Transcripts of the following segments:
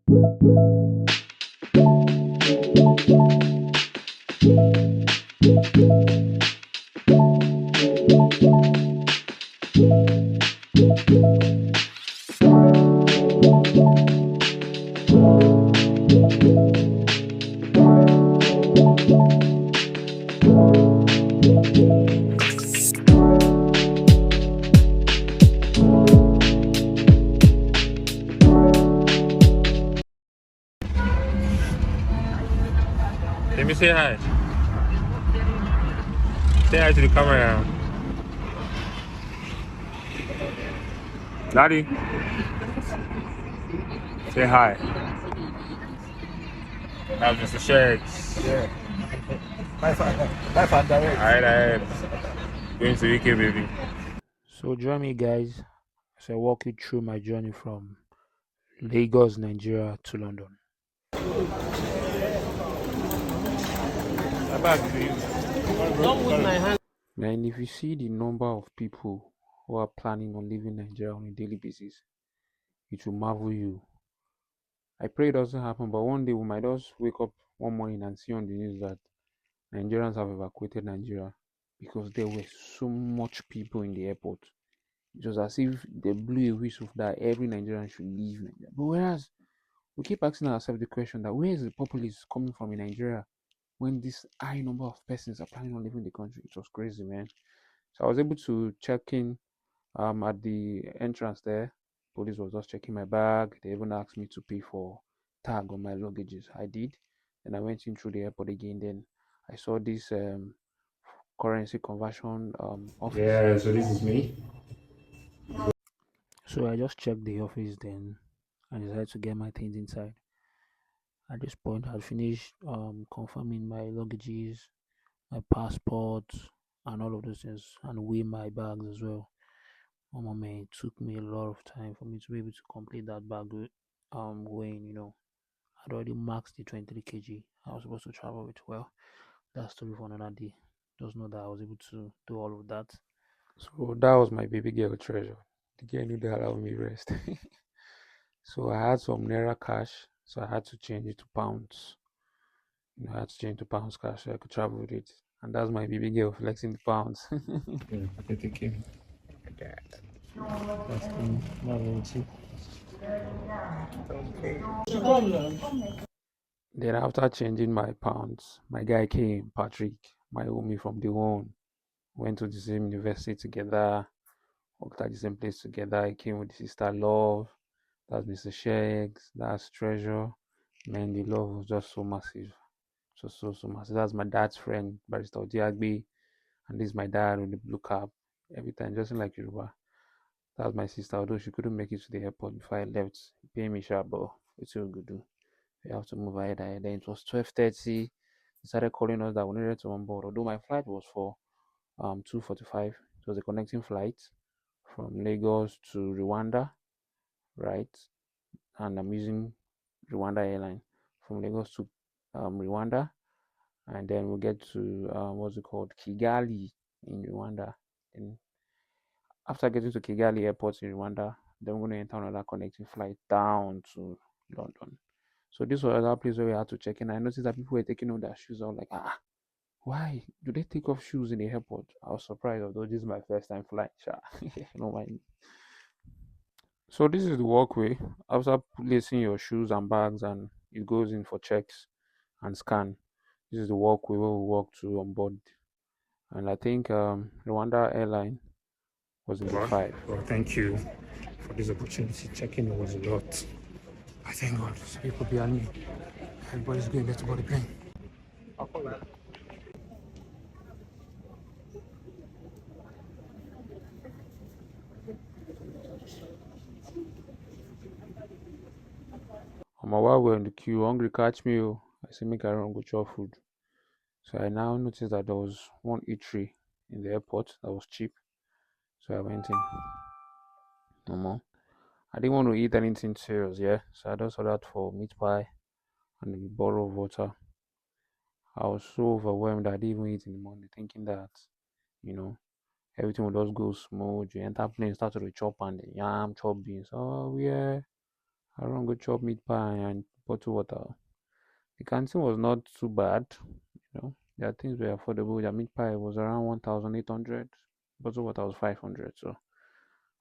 Let me say hi. Say hi to the camera. Daddy. Say hi. That's Mr. Shakes. Yeah. Life and direct. Alright. Going to UK, baby. So join me, guys, as I walk you through my journey from Lagos, Nigeria to London. Man, if you see the number of people who are planning on leaving Nigeria on a daily basis, it will marvel you. I pray it doesn't happen, but one day we might just wake up one morning and see on the news that Nigerians have evacuated Nigeria because there were so much people in the airport. It was as if they blew a whistle that every Nigerian should leave Nigeria. But whereas we keep asking ourselves the question that where is the populace coming from in Nigeria when this high number of persons are planning on leaving the country? It was crazy, man. So I was able to check in at the entrance there. Police was just checking my bag. They even asked me to pay for tag on my luggages. I did. Then I went in through the airport again. Then I saw this currency conversion office. Yeah, so this is me. So I just checked the office then and decided to get my things inside. At this point, I finished confirming my luggages, my passport, and all of those things, and weigh my bags as well. Oh my man, it took me a lot of time for me to be able to complete that bag weighing. I'd already maxed the 23 kg I was supposed to travel with. Well, that's story for another day. Just know that I was able to do all of that. So that was my baby girl treasure. The girl knew that allowed me rest. So I had some Naira cash, so I had to change it to pounds. I had to change to pounds cash so I could travel with it. And that's my baby girl flexing the pounds. That's cool. Then after changing my pounds, my guy came, Patrick, my homie from the one. Went to the same university together, worked at the same place together. He came with his sister Love. That's Mr. Shakes, that's Treasure. Man, the love was just so massive. So massive. That's my dad's friend, Barrister Odiagbe. And this is my dad with the blue cap. Every time, just like Yoruba. That was my sister, although she couldn't make it to the airport before I left. Pay me sharp, but it's still good. We have to move ahead. Then it was 12:30. They started calling us that we needed to on board. Although my flight was for 2:45. It was a connecting flight from Lagos to Rwanda, right? And I'm using Rwanda airline from Lagos to Rwanda, and then we'll get to what's it called, Kigali in Rwanda. And after getting to Kigali airport in Rwanda, then we're going to enter another connecting flight down to London. So this was another place where we had to check in. I noticed that people were taking off their shoes. I was like, why do they take off shoes in the airport? I was surprised, although this is my first time flying. No mind. So this is the walkway. After placing your shoes and bags, and it goes in for checks and scan. This is the walkway where we walk to on board. And I think Rwanda airline was in the 5. Well, thank you for this opportunity. Checking was a lot. I thank God. So people behind me. Everybody's going to board the plane. While we're in the queue, hungry catch me. I say make I run go chop food. So I now noticed that there was one eatery in the airport that was cheap. So I went in. No more. I didn't want to eat anything serious, yeah. So I just ordered for meat pie and a bottle of water. I was so overwhelmed I didn't even eat in the morning, thinking that, you know, everything would just go smooth. You enter plane, start to chop and the yam, chop beans. Oh yeah. I run go chop meat pie and bottle water. The canteen was not too bad, Their things were affordable. Their meat pie was around 1,800. Bottle water was 500, so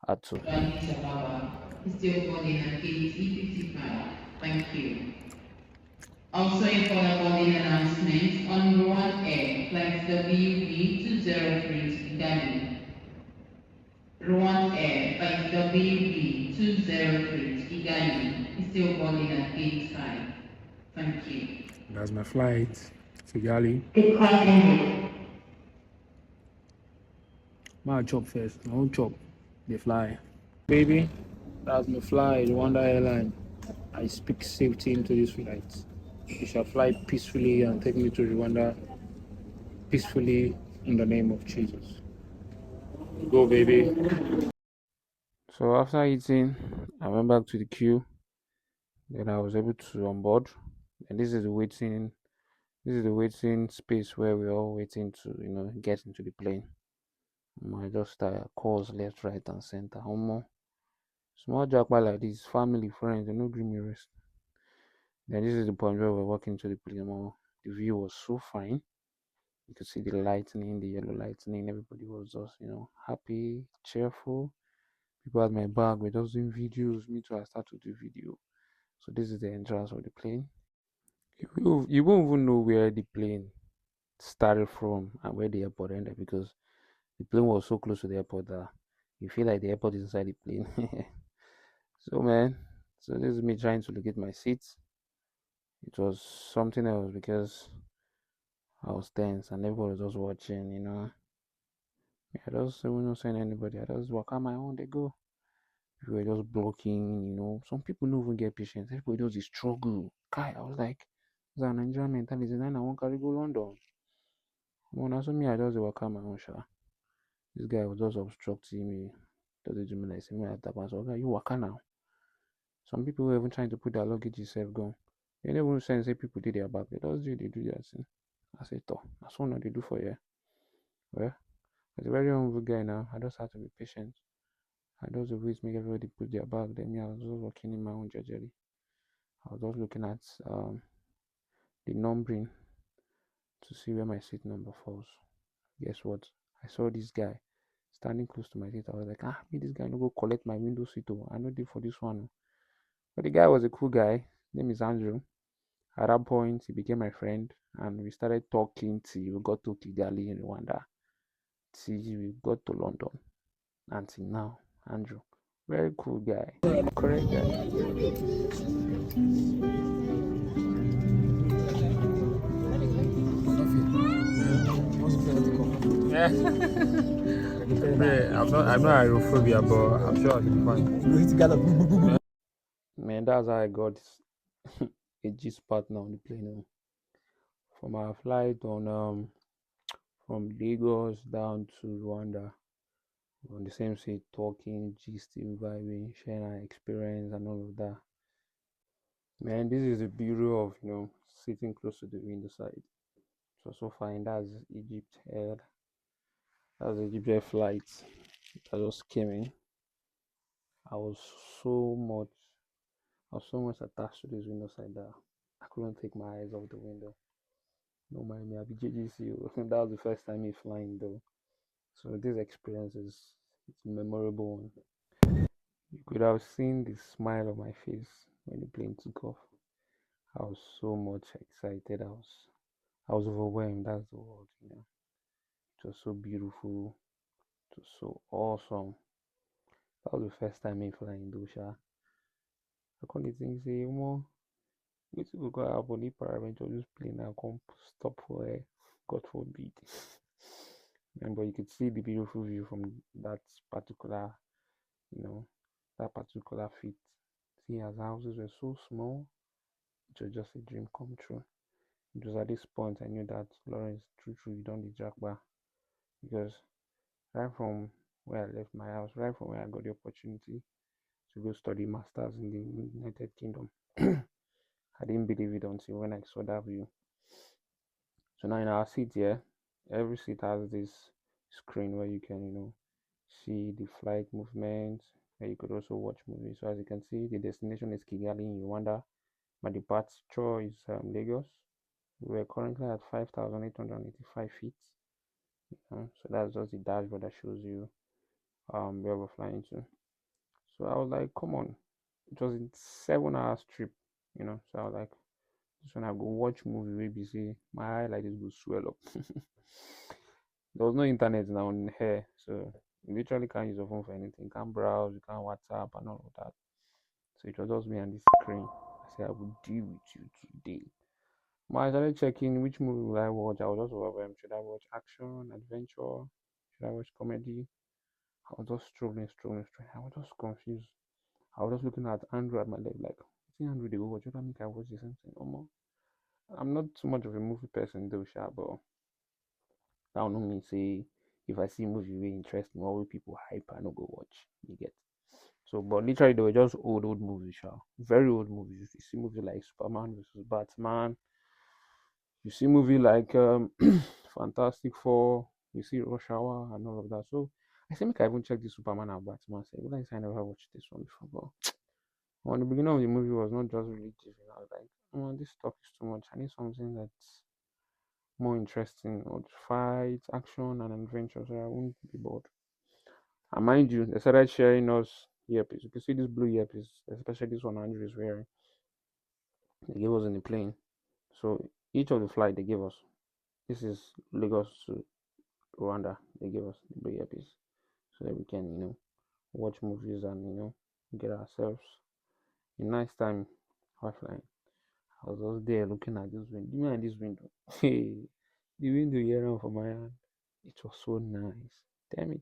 I had to. Rwandese Ababa is still boarding at gate E55. Thank you. Also a further boarding announcement on RwandAir flight WV203 to Kigali. RwandAir flight WV203 to Kigali is still boarding at gate 5. Thank you. That's my flight to Gali. Good flight ended. My chop first. I won't chop. They fly. Baby, that's my flight, Rwanda Airline. I speak safety into this flight. You shall fly peacefully and take me to Rwanda peacefully in the name of Jesus. Go, baby. So after eating, I went back to the queue. Then I was able to onboard. And this is the waiting space where we're all waiting to, get into the plane. I just start calls left, right, and center. Small jackpot like this, family, friends, they no gree me rest. Then this is the point where we're walking to the plane. The view was so fine. You could see the lightning, the yellow lightning. Everybody was just, happy, cheerful. People had my back. We're just doing videos. Me too, I start to do video. So this is the entrance of the plane. You won't even know where the plane started from and where the airport ended because the plane was so close to the airport that you feel like the airport is inside the plane. So this is me trying to locate my seats. It was something else because I was tense and everybody was just watching. I just not saying anybody. I just walk on my own. They go. We were just blocking. Some people don't even get patience. Everybody just struggle. I was like, it's a Nigerian mentality. Then I won't carry go London. When I saw me, I just walk on my own. This guy was just obstructing me. Does do me like say me at that so okay, you walk now. Some people were even trying to put their luggage itself gone. They never even say people did their back. They do their thing. I said, oh, that's what they do for you. Well, as a very humble guy now, I just had to be patient. I just always make everybody put their bag. Then me, I was just walking in my own jejely. I was just looking at the numbering to see where my seat number falls. Guess what? I saw this guy standing close to my seat. I was like, me this guy no go collect my window seat. I know did for this one. But the guy was a cool guy. His name is Andrew. At that point, he became my friend, and we started talking till we got to Kigali in Rwanda, till we got to London, until now. Andrew, very cool guy, correct guy. Yeah. I'm not aerophobia, but I'm sure I'll be fine. Man, that's how I got a G's partner on the plane. From our flight from Lagos down to Rwanda, on the same seat, talking, gisting, vibing, sharing our experience and all of that. Man, this is the beauty of sitting close to the window side. So fine. That's Egypt Air. That's the Egypt Air flight that just came in. I was so much attached to this window side that I couldn't take my eyes off the window. No mind me, I'll be JGC. That was the first time me flying though. So this experience it's a memorable one. You could have seen the smile on my face when the plane took off. I was so much excited. I was overwhelmed. That's the word. It was so beautiful. It was so awesome. That was the first time me flying Dosha. I couldn't think say more. Which will go happen if paraventure this plane and come stop for a God forbid. But you could see the beautiful view from that particular, that particular feat. See, as houses were so small, it was just a dream come true. It was at this point I knew that Lawrence, true, you don't need Jackba because right from where I left my house, right from where I got the opportunity to go study masters in the United Kingdom, I didn't believe it until when I saw that view. So now in our seat here, every seat has this screen where you can, see the flight movement, where you could also watch movies. So as you can see, the destination is Kigali in Rwanda. My departure is Lagos. We're currently at 5,885 feet. So that's just the dashboard that shows you where we're flying to. So I was like, come on, it was a 7 hours trip. So I was like, just when I go watch movie, maybe see my eye like this go swell up. There was no internet now on here, so you literally can't use your phone for anything. You can't browse, you can't WhatsApp and all of that. So it was just me and this screen. I said I would deal with you today. But I started checking which movie will I watch. I was just overwhelmed. Should I watch action, adventure? Should I watch comedy? I was just struggling. I was just confused. I was just looking at Andrew at my left, like, see Andrew they go watch. What make I watch the same thing? I'm not too much of a movie person though, sha, but that will not mean say if I see movie wey interest me or wey people hype, I no go watch. You get. So, but literally they were just old movies, sha. Very old movies. You see movie like Superman versus Batman. You see movie like Fantastic Four. You see Rush Hour and all of that. So I say make I even check the Superman and Batman. Say, well, I never watched this one before, but when the beginning of the movie was not just really giving. I was like, oh, this stuff is too much. I need something that's more interesting, or fight, action, and adventure, so I won't be bored. And mind you, they started sharing us earpiece. You can see this blue earpiece, especially this one Andrew is wearing. They gave us in the plane. So each of the flight they gave us. This is Lagos to Rwanda. They gave us the blue earpiece so that we can, watch movies and get ourselves a nice time while flying. I was just there looking at this window. Even at this window. Hey, the window here on for my hand. It was so nice. Damn it.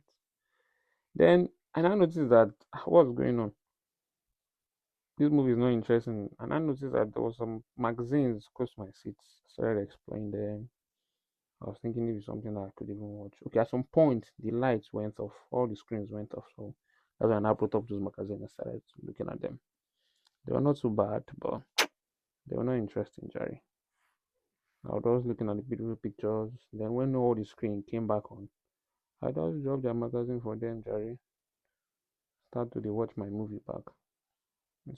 Then I now noticed that what's going on. This movie is not interesting. And I noticed that there was some magazines close to my seats. I started exploring them. I was thinking maybe something that I could even watch. Okay, at some point the lights went off, all the screens went off. So that's when I brought up those magazines and started looking at them. They were not too bad, but they were not interesting, Jerry. I was looking at the beautiful pictures. Then when all the screen came back on, I just dropped their magazine for them, Jerry. Start to watch my movie back.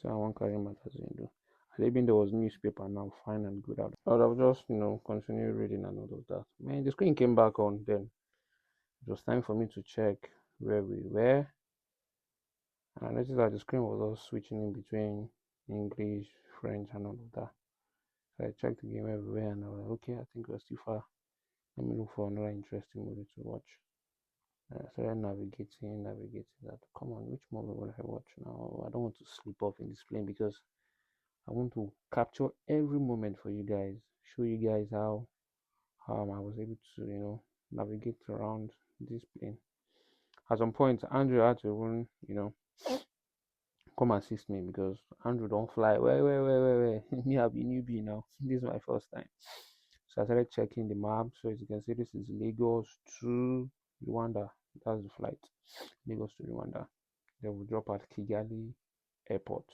So I won't carry magazine though. And even there was newspaper now, fine and good. I would have just, continue reading and all of that. Man, the screen came back on then. It was time for me to check where we were. And I noticed that the screen was all switching in between English, French, and all of that. So I checked again where we were and I was like, okay, I think we're still far. Let me look for another interesting movie to watch. I started navigating that. Come on, which movie will I watch now? I don't want to slip off in this plane because I want to capture every moment for you guys, show you guys how I was able to, navigate around this plane. At some point, Andrew had to even, come assist me because Andrew don't fly. Wait. Me, I'll be newbie now. This is my first time. So I started checking the map. So as you can see, this is Lagos to Rwanda. That's the flight. Lagos to Rwanda. Then we drop at Kigali Airport.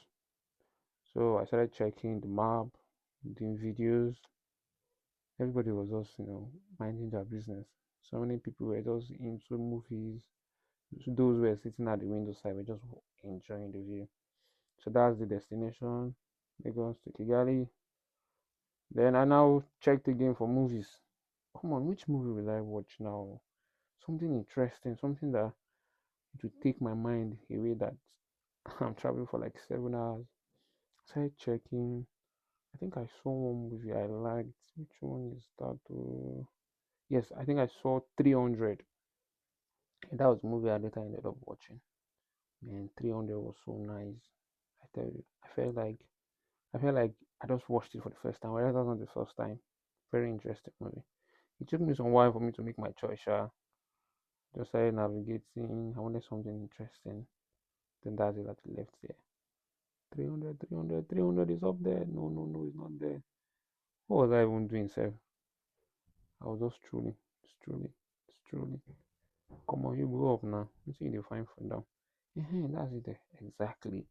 So I started checking the map, doing videos. Everybody was just, minding their business. So many people were just into movies. Those who were sitting at the window side were just enjoying the view. So that's the destination. Lagos to Kigali. Then I now checked again for movies. Come on, which movie will I watch now? Something interesting, something that to take my mind away that I'm traveling for like 7 hours. Started checking. I think I saw one movie I liked. Which one is that? Yes, I think I saw 300. And that was the movie I later ended up watching. Man, 300 was so nice. I tell you, I felt like I just watched it for the first time. Whereas that was not the first time. Very interesting movie. It took me some while for me to make my choice. Just started navigating. I wanted something interesting. Then that's it that I left there. 300 is up there. No, it's not there. What was I even doing, sir? I was just strolling. Come on, you go up now. You see the fine for down. That's it there. Exactly.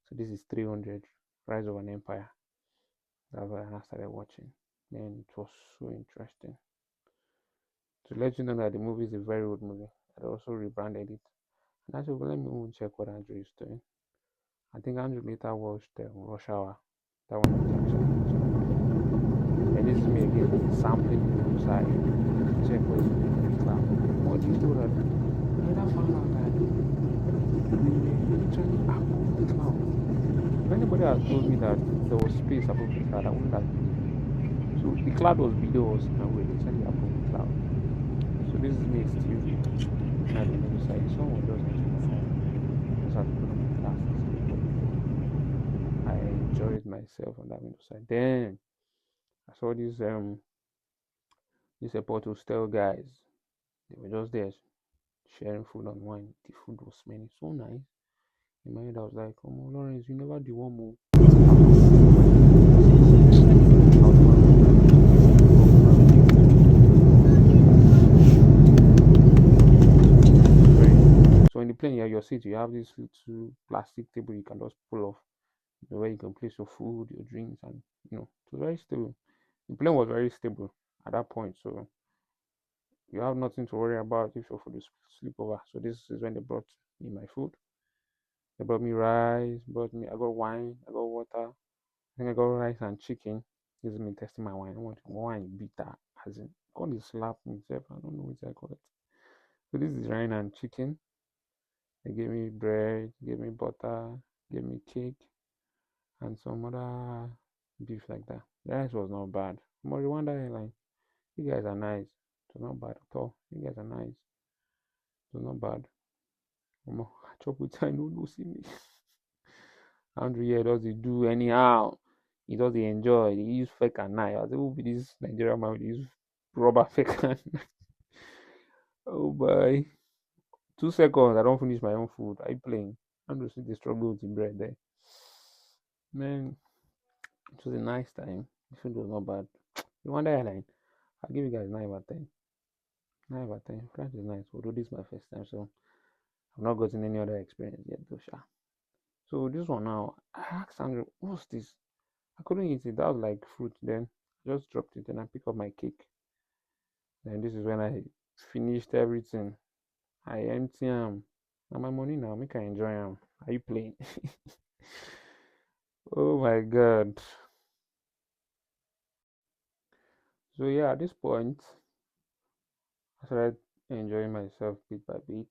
So this is 300, Rise of an Empire. That's what I started watching. Then it was so interesting. To let you know that the movie is a very old movie. I also rebranded it. And I said, well, let me go check what Andrew is doing. I think Andrew later watched Rush Hour. That one was actually watching. And this is me again, sampling the inside. Check what's in the cloud. What do you do that? I later found out that we were literally above the cloud. If anybody had told me that there was space above the cloud, I wouldn't have believed it. So the cloud was below us and we were literally above the cloud. So this is me still looking at the window side. The sun was just entering my eye. I just had to put on my glasses. I enjoyed myself on that window side. Then I saw these airport hostel guys. They were just there sharing food and wine. The food was smelling so nice. In my head, I was like, "Oh, Lawrence, you never do one more." So in the plane, yeah, your seat, you have this little plastic table you can just pull off, where you can place your food, your drinks, and it was very stable. The plane was very stable at that point, so you have nothing to worry about if your food is sleep over. So this is when they brought me my food. They brought me rice, I got wine, I got water. I think I got rice and chicken. This is me testing my wine. I want wine bitter, as in all this slap myself. I don't know what I call it. So this is rice and chicken. They gave me bread, gave me butter, gave me cake, and some other beef like that. The rice was not bad. But Rwanda Airline, you guys are nice. It was not bad at all. You guys are nice. It was not bad. I chop with I no see me. Andrew here does he do anyhow. He does he enjoy. He use fake and knife. I say, who be this Nigerian man with use rubber fake and knife? Oh boy. 2 seconds, I don't finish my own food. Are you playing? Andrew see the struggle with the bread there. Man, it was a nice time. The food was not bad. Rwanda Airline, I'll give you guys 9 out of 10. 9 out of 10. French is nice, although this is my first time, so I've not gotten any other experience yet, though. So this one now, I asked Andrew, what's this? I couldn't eat it. That was like fruit. Then I just dropped it and I picked up my cake. Then this is when I finished everything. I empty them. Now my money now, make I enjoy them. Are you playing? Oh my god. So yeah, at this point, I started enjoying myself bit by bit.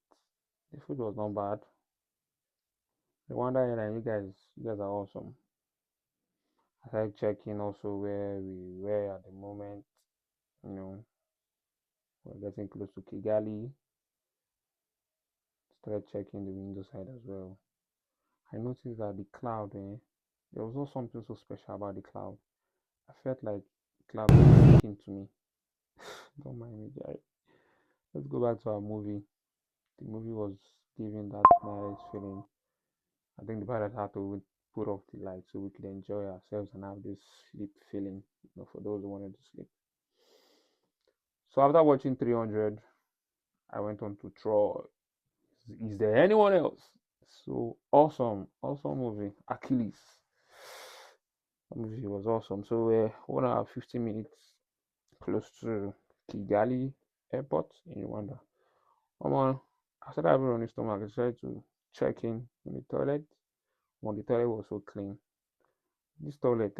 The food was not bad. The Rwanda Airline, you guys are awesome. I started checking also where we were at the moment. We're getting close to Kigali. Started checking the window side as well. I noticed that the cloud, there was not something so special about the cloud. I felt like the cloud was speaking to me. Don't mind me, Jerry. Let's go back to our movie. The movie was giving that nice feeling. I think the pilot had to put off the light so we could enjoy ourselves and have this sleep feeling, for those who wanted to sleep. So after watching 300, I went on to Troy. Is there anyone else? So awesome movie. Achilles. That movie was awesome. So we're 1 hour 15 minutes close to Kigali Airport in Rwanda. I started having running stomach. I decided to check in the toilet. The toilet was so clean. This toilet,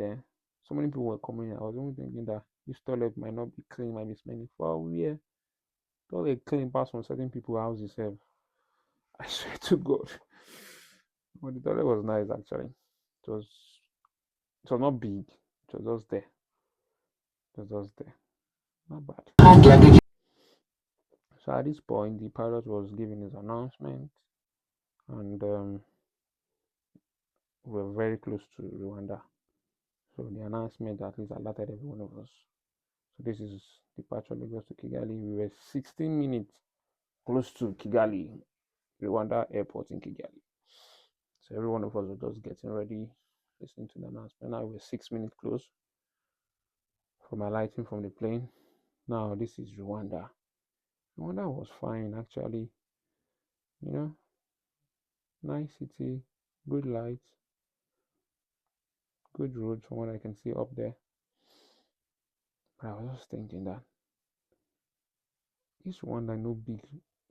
so many people were coming in. I was only thinking that this toilet might not be clean, might be smelling. For where toilet clean past from certain people's houses. I swear to God. But the toilet was nice actually. It was not big. It was just there. Not bad. So at this point, the pilot was giving his announcement, and we were very close to Rwanda. So the announcement at least alerted every one of us. So this is departure Lagos to Kigali. We were 16 minutes close to Kigali, Rwanda Airport in Kigali. So every one of us was just getting ready, listening to the announcement. Now we're 6 minutes close from alighting from the plane. Now this is Rwanda. Rwanda was fine actually. Nice city, good lights, good roads from what I can see up there. But I was just thinking that this Rwanda no big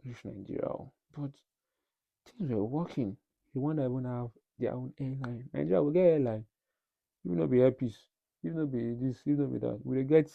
reach Nigeria, but Things were working. Rwanda even have their own airline. Nigeria will get airline. Even not be airpiece. Even not be this. Even not be that. We get.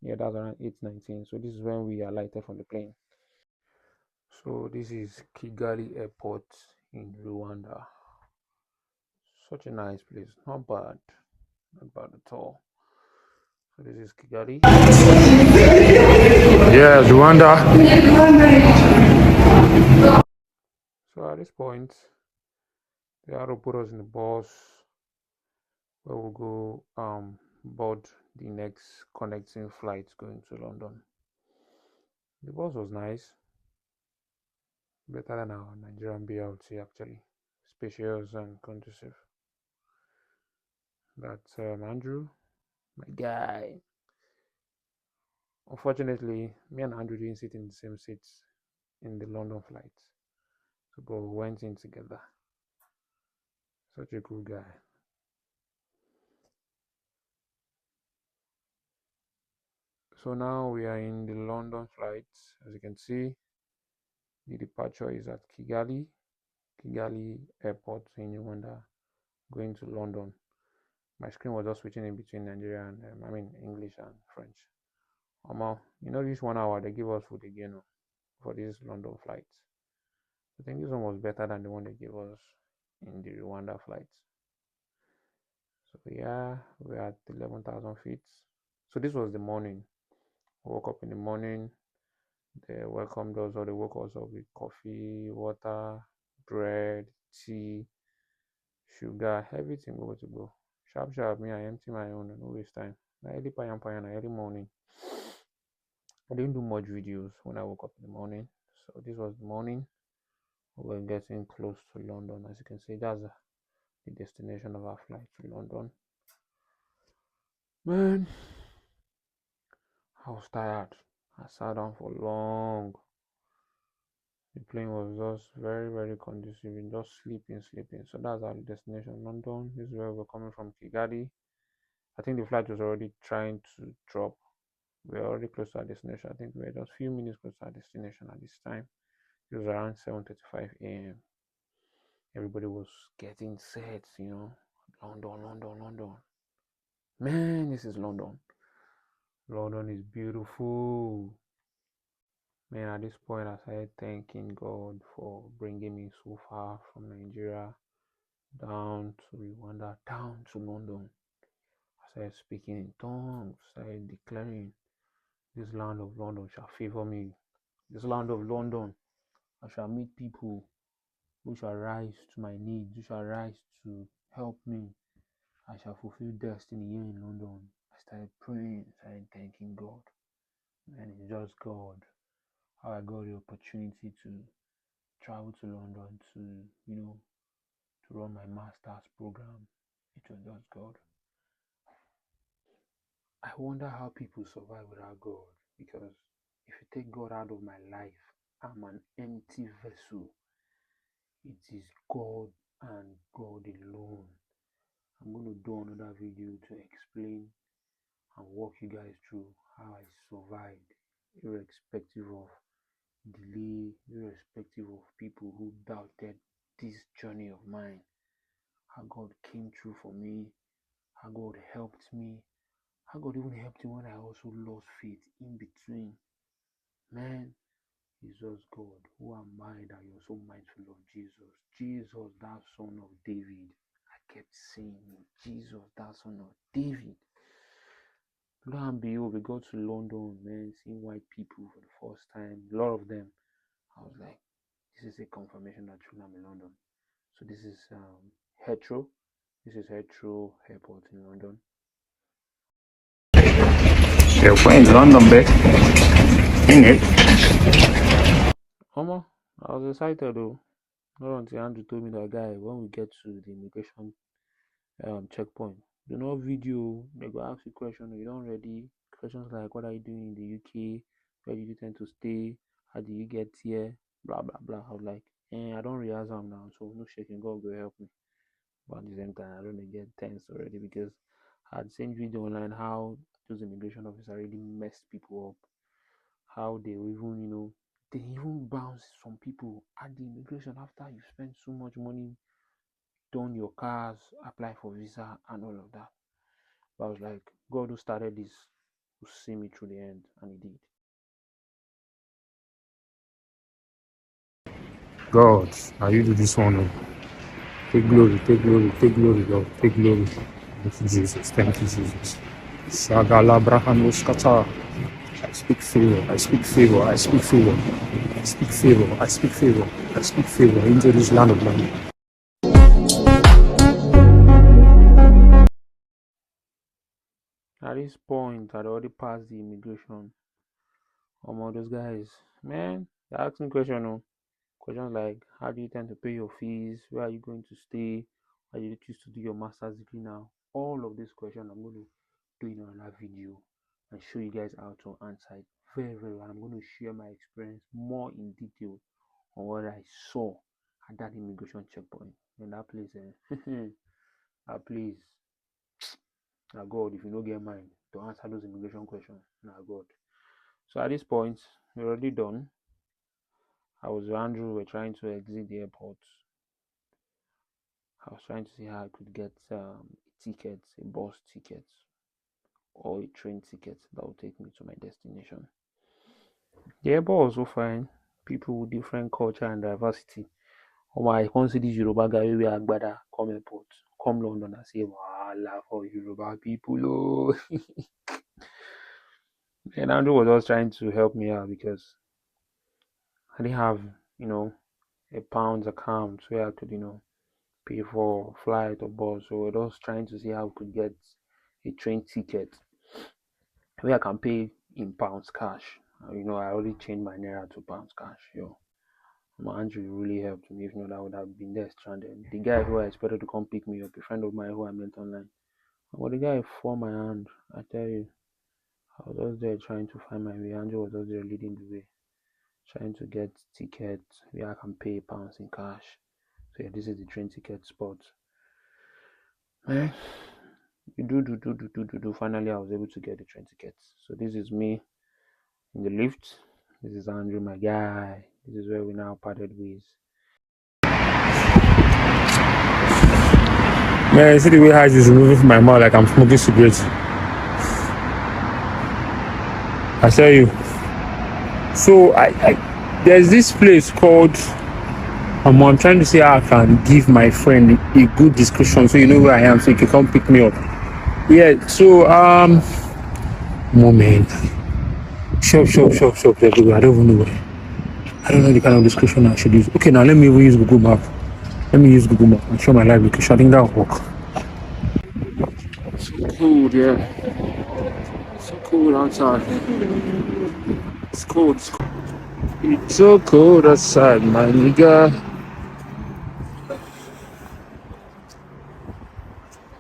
Yeah, that's around 8:19. So this is when we alighted from the plane. So this is Kigali Airport in Rwanda. Such a nice place. Not bad. Not bad at all. So this is Kigali. Yes, Rwanda. So at this point, they had to put us in the bus where we'll go board the next connecting flight going to London. The bus was nice. Better than our Nigerian BLT actually. Spacious and conducive. That's Andrew, my guy. Unfortunately, me and Andrew didn't sit in the same seats in the London flight. So, but we went in together. Such a cool guy. So now we are in the London flight. As you can see, the departure is at Kigali Airport in Rwanda, going to London. My screen was just switching in between Nigeria and English and French. This 1 hour they give us food again for this London flight. I think this one was better than the one they gave us in the Rwanda flight. So yeah, we're at 11,000 feet. So this was the morning. I woke up in the morning. They welcomed us, or they woke us up with coffee, water, bread, tea, sugar, everything over to go. Sharp, sharp, me, I empty my own, no waste time. Early early morning. I didn't do much videos when I woke up in the morning. So this was the morning. We're getting close to London. As you can see, that's the destination of our flight to London. Man, I was tired. I sat down for long. The plane was just very, very conducive, just sleeping. So that's our destination, London. This is where we're coming from, Kigali. I think the flight was already trying to drop. We're already close to our destination. I think we're just a few minutes close to our destination at this time. It was around 7:35 a.m. Everybody was getting set, London. Man, this is London. London is beautiful. Man, at this point, I started thanking God for bringing me so far from Nigeria down to Rwanda, down to London. I started speaking in tongues, started declaring, this land of London shall favor me. This land of London, I shall meet people who shall rise to my needs, who shall rise to help me. I shall fulfill destiny here in London. I started praying, started thanking God. And it's just God. How I got the opportunity to travel to London to run my master's program. It was just God. I wonder how people survive without God, because if you take God out of my life, I'm an empty vessel. It is God and God alone. I'm going to do another video to explain and walk you guys through how I survived, irrespective of delay, irrespective of people who doubted this journey of mine. How God came through for me, how God helped me, how God even helped me when I also lost faith in between. Man, it's just God. Who am I that you're so mindful of Jesus? Jesus, that son of David. I kept saying, Jesus, that son of David. Lo and behold, we go to London, man, seeing white people for the first time. A lot of them. I was like, this is a confirmation that truly I'm in London. So this is Heathrow. This is Heathrow Airport in London. You're going to London, babe. In it. I was excited though. Not until Andrew told me that, guy, when we get to the immigration checkpoint, do not video. They go ask you questions. You don't ready. Questions like, what are you doing in the UK? Where did you tend to stay? How did you get here? Blah blah blah. I was like, I don't realize them now, so no shaking. God will help me. But at the same time, I don't get tense already because I had seen video online how those immigration officers really messed people up. How they even, they even bounce some people at the immigration after you spend so much money, done your cars, apply for visa, and all of that. But I was like, God who started this will see me through the end, and he did. God, how you do this one? Take glory, take glory, take glory, Lord, take glory. Thank you, Jesus. Thank you, Jesus. Shagala Brahanuskata. I speak favor, I speak favor, I speak favor, I speak favor, I speak favor, I speak favor into this land of mine. At this point, I'd already passed the immigration. Those guys, man, they asked me questions like, how do you tend to pay your fees? Where are you going to stay? Why did you choose to do your master's degree now? All of these questions I'm going to do in another video and show you guys how to answer it very, very well. I'm going to share my experience more in detail on what I saw at that immigration checkpoint. And that place, that place, now God, if you don't get mine to answer those immigration questions, now God. So at this point, we're already done. I was with Andrew, we're trying to exit the airport. I was trying to see how I could get a ticket, a bus ticket, or a train ticket that would take me to my destination. The airport was so fine. People with different culture and diversity. I can't see this Yoruba guy wey wear agbada come airport, come London and say, wahala for Yoruba people. Oh. And Andrew was just trying to help me out because I didn't have, a pounds account where I could, pay for flight or bus. So we're just trying to see how we could get a train ticket where I can pay in pounds cash. I already changed my naira to pounds cash. Andrew really helped me. If not, I would have been there stranded. The guy who I expected to come pick me up, a friend of mine who I met online. But the guy for my hand, I tell you, I was just there trying to find my way. Andrew was just there leading the way, trying to get tickets where I can pay pounds in cash. So this is the train ticket spot. Man, finally I was able to get the train tickets. So this is me in the lift. This is Andrew, my guy. This is where we now parted ways. Man, see the way Hajj is removing from my mouth like I'm smoking cigarettes. I tell you. So there's this place called I'm trying to see how I can give my friend a good description so you know where I am so you can come pick me up. Yeah, so moment. Shop everywhere. I don't even know where. I don't know the kind of description I should use. Okay, now let me use Google Map. Let me use Google Map and show my live location. I think that will work. So cold, yeah. So cold outside. It's cold. It's so cold outside, my nigga.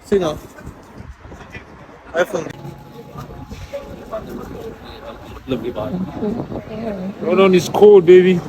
See now. iPhone. Hold on, it's cold, baby.